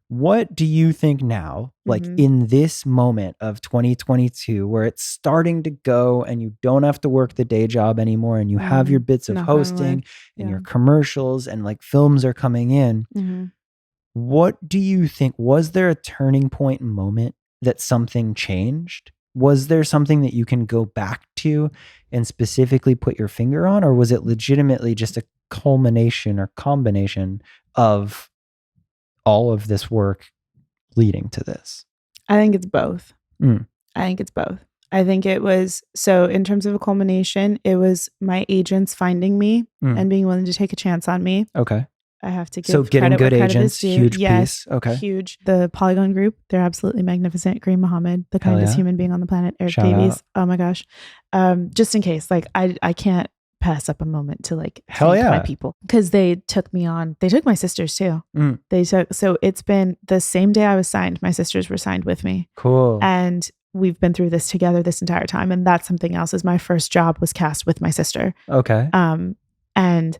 What do you think now, like in this moment of 2022, where it's starting to go and you don't have to work the day job anymore and you have your bits of hosting and your commercials and like films are coming in? What do you think? Was there a turning point moment that something changed? Was there something that you can go back to and specifically put your finger on? Or was it legitimately just a culmination or combination of all of this work leading to this? I think it's both. I think it was, so in terms of a culmination, it was my agents finding me and being willing to take a chance on me. Okay. I have to give so getting credit good where credit agents, is due. huge Yes, piece. Okay. Huge. The Polygon group, they're absolutely magnificent. Green Mohammed, the kindest human being on the planet. Eric Shout Davies. out. Oh my gosh. Just in case, like I can't pass up a moment to like thank my people, because they took me on. They took my sisters too. So it's been the same day I was signed, my sisters were signed with me. Cool. And we've been through this together this entire time. And that's something else, is my first job was cast with my sister. Okay. And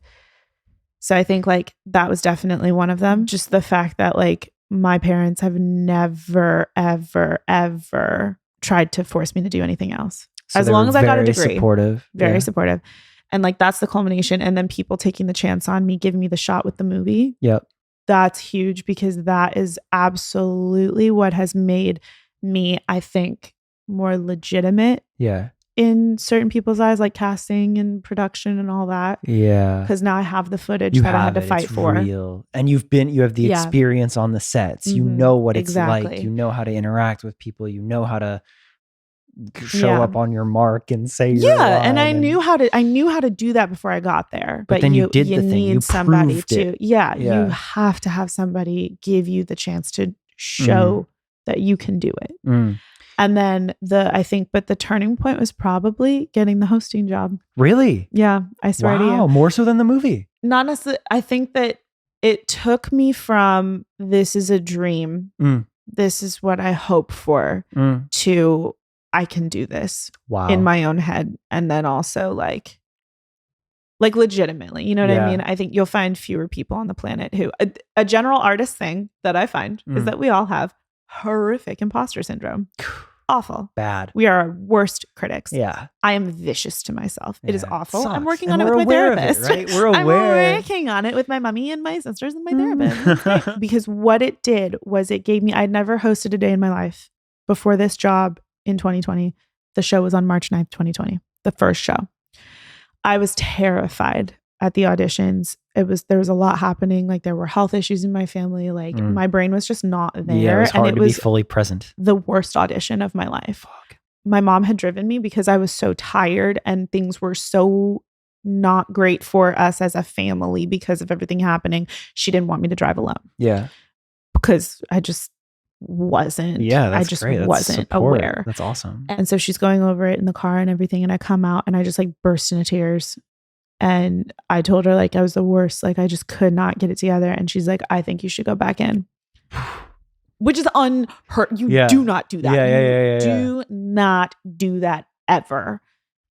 so I think like that was definitely one of them. Just the fact that like my parents have never, ever, ever tried to force me to do anything else. So as long as I got a degree. Very supportive. And like, that's the culmination. And then people taking the chance on me, giving me the shot with the movie. Yep. That's huge, because that is absolutely what has made me, I think, more legitimate. Yeah. In certain people's eyes, like casting and production and all that. Yeah. Because now I have the footage that I had to fight for. Real. And you have the experience on the sets. You know what it's like. You know how to interact with people. You know how to show up on your mark and say your line. And I knew how to do that before I got there. But then you did the thing. Need you somebody to it. You have to have somebody give you the chance to show that you can do it. And then the turning point was probably getting the hosting job. Really? Yeah, I swear to you. Wow, more so than the movie. Not necessarily. I think that it took me from this is a dream, this is what I hope for, to I can do this in my own head. And then also like legitimately, you know what I mean? I think you'll find fewer people on the planet who, a general artist thing that I find is that we all have horrific imposter syndrome. Awful. Bad. We are our worst critics. Yeah. I am vicious to myself. It is awful. Sucks. I'm working on it with my therapist. Right? We're aware. I'm working on it with my mommy and my sisters and my therapist. Because what it did was it gave me, I'd never hosted a day in my life before this job in 2020. The show was on March 9th, 2020. The first show. I was terrified at the auditions. There was a lot happening. Like there were health issues in my family. Like my brain was just not there. Yeah, it was hard to be fully present. The worst audition of my life. My mom had driven me because I was so tired and things were so not great for us as a family because of everything happening. She didn't want me to drive alone. Yeah. Because I just wasn't. Yeah, that's I just great. That's wasn't support. aware. That's awesome. And so she's going over it in the car and everything. And I come out and I just like burst into tears. And I told her like I was the worst. Like I just could not get it together. And she's like, I think you should go back in. Which is unheard. You do not do that. You do not do that ever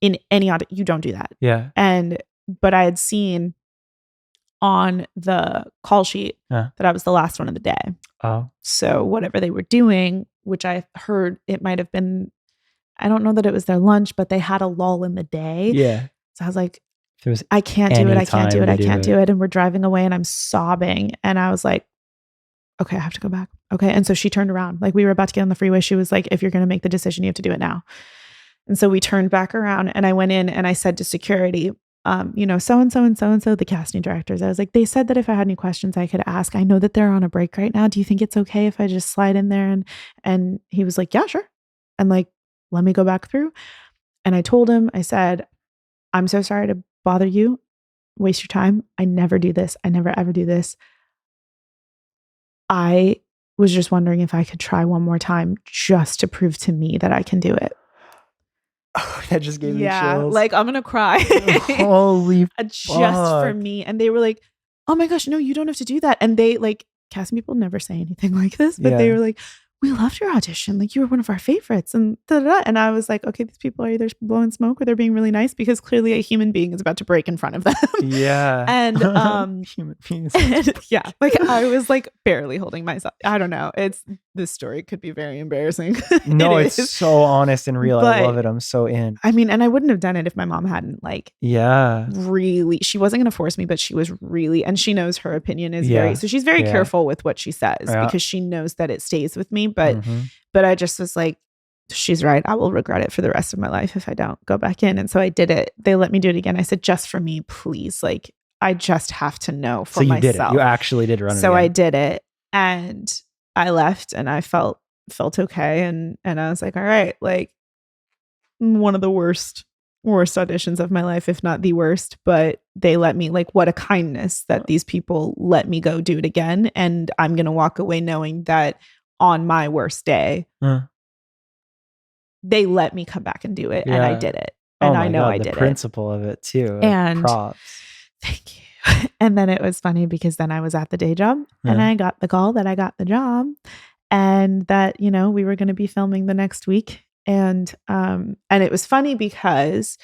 in any audit. You don't do that. Yeah. But I had seen on the call sheet that I was the last one of the day. Oh. So whatever they were doing, which I heard it might have been, I don't know that it was their lunch, but they had a lull in the day. Yeah. So I was like, I can't do it. I can't do it. I can't do it. And we're driving away and I'm sobbing. And I was like, okay, I have to go back. Okay. And so she turned around. Like we were about to get on the freeway. She was like, if you're going to make the decision, you have to do it now. And so we turned back around and I went in and I said to security, so-and-so and so-and-so, the casting directors. I was like, they said that if I had any questions I could ask. I know that they're on a break right now. Do you think it's okay if I just slide in there? And he was like, yeah, sure. And like, let me go back through. And I told him, I said, I'm so sorry to bother you, waste your time. I never do this. I never ever do this. I was just wondering if I could try one more time just to prove to me that I can do it. Oh, that just gave me chills. Like I'm going to cry. Holy just for me. And they were like, oh my gosh, no, you don't have to do that. And they like, casting people never say anything like this, but they were like, we loved your audition. Like, you were one of our favorites. And da-da-da. And I was like, okay, these people are either blowing smoke or they're being really nice, because clearly a human being is about to break in front of them. Yeah. And human beings. Yeah, like I was like barely holding myself. I don't know. This story could be very embarrassing. No, it's so honest and real. I love it. I'm so in. I mean, and I wouldn't have done it if my mom hadn't really, she wasn't going to force me, but she was really, and she knows her opinion is so she's very careful with what she says because she knows that it stays with me. But I just was like, she's right. I will regret it for the rest of my life if I don't go back in. And so I did it. They let me do it again. I said, just for me, please. Like, I just have to know for myself. So you did it. You actually did run it. So I did it, and I left, and I felt okay. And I was like, all right, like, one of the worst auditions of my life, if not the worst, but they let me, like, what a kindness that these people let me go do it again. And I'm going to walk away knowing that on my worst day, they let me come back and do it. And I did it. And I know I did it. The principle of it too. And props. Thank you. And then it was funny because then I was at the day job and I got the call that I got the job, and that, you know, we were going to be filming the next week. And it was funny because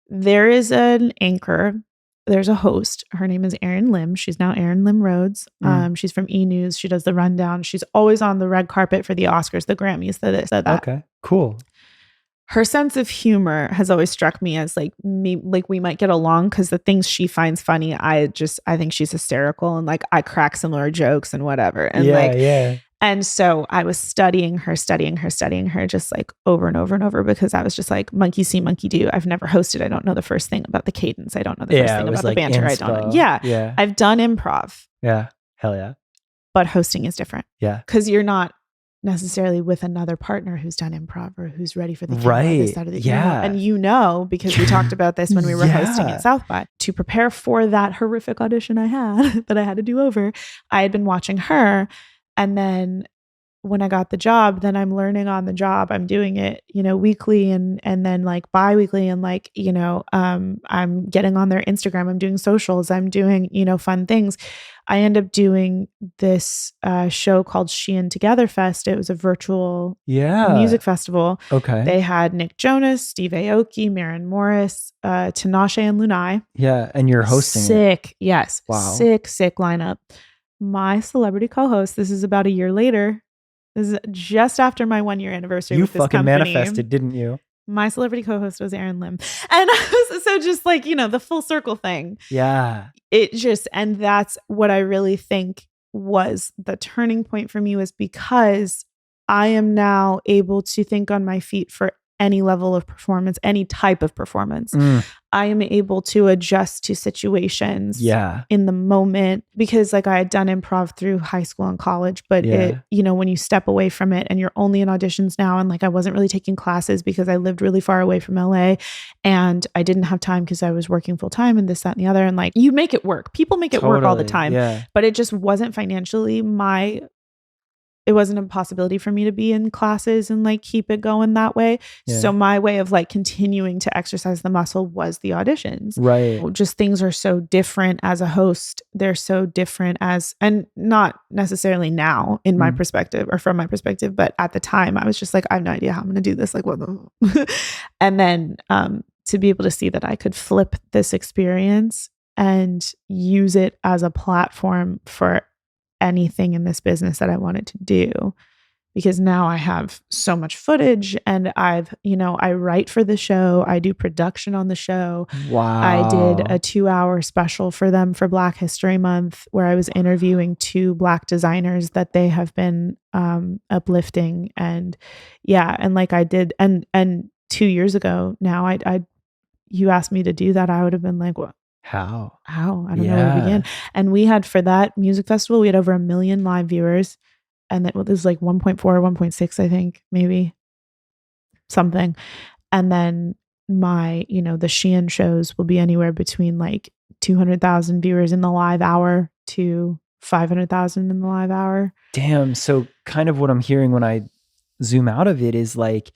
there is an anchor, there's a host. Her name is Erin Lim. She's now Erin Lim Rhodes. She's from E! News. She does the rundown. She's always on the red carpet for the Oscars, the Grammys, that. Okay, cool. Her sense of humor has always struck me as like we might get along because the things she finds funny, I think she's hysterical, and like I crack similar jokes and whatever. And and so I was studying her just like over and over and over, because I was just like, monkey see, monkey do. I've never hosted. I don't know the first thing about the cadence. I don't know the first thing about the banter. I don't know. Yeah. I've done improv. Yeah. Hell yeah. But hosting is different. Yeah. Because you're not necessarily with another partner who's done improv or who's ready for the camera, this side of the and you know, because we talked about this when we were hosting at South by, to prepare for that horrific audition I had that I had to do over, I had been watching her, and then when I got the job, then I'm learning on the job. I'm doing it, you know, weekly and then like bi-weekly, and like, you know, I'm getting on their Instagram, I'm doing socials, I'm doing, you know, fun things. I end up doing this show called She and Together Fest. It was a virtual music festival. Okay. They had Nick Jonas, Steve Aoki, Maren Morris, Tinashe and Lunai. Yeah, and you're hosting Sick, yes. Wow. Sick lineup. My celebrity co-host, this is about a year later. This is just after my 1 year anniversary with this company. You fucking manifested, didn't you? My celebrity co-host was Erin Lim. And I was so just like, you know, the full circle thing. Yeah. It just, and that's what I really think was the turning point for me, was because I am now able to think on my feet for any level of performance, any type of performance. I am able to adjust to situations in the moment, because like I had done improv through high school and college, but it, you know, when you step away from it and you're only in auditions now, and like I wasn't really taking classes because I lived really far away from LA and I didn't have time because I was working full time and this, that, and the other. And like, you make it work. People make it work all the time, but it just wasn't financially it wasn't a possibility for me to be in classes and like keep it going that way. So my way of like continuing to exercise the muscle was the auditions. Right. Just things are so different as a host. They're so different and not necessarily now in my perspective or from my perspective, but at the time I was just like, I have no idea how I'm going to do this. Like, what the and then to be able to see that I could flip this experience and use it as a platform for anything in this business that I wanted to do, because now I have so much footage and I've, you know, I write for the show, I do production on the show. Wow. I did a 2-hour special for them for Black History Month where I was interviewing 2 Black designers that they have been uplifting. And and like I did, and 2 years ago now, you asked me to do that, I would have been like, what? How? I don't know where to begin. And we had, for that music festival, we had over 1 million live viewers. And it was like 1.4, 1.6, I think, maybe something. And then my, you know, the Shein shows will be anywhere between like 200,000 viewers in the live hour to 500,000 in the live hour. Damn. So kind of what I'm hearing when I zoom out of it is like,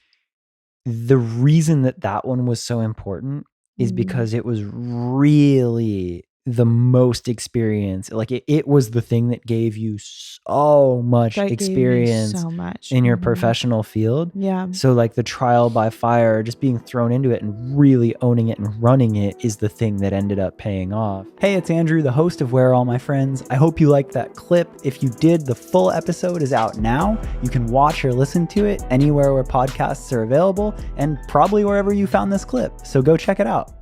the reason that one was so important is because it was really the most experience. Like it was the thing that gave you so much experience so much in your professional field. Yeah. So like the trial by fire, just being thrown into it and really owning it and running it is the thing that ended up paying off. Hey, it's Andrew, the host of Where Are All My Friends. I hope you liked that clip. If you did, the full episode is out now. You can watch or listen to it anywhere where podcasts are available and probably wherever you found this clip. So go check it out.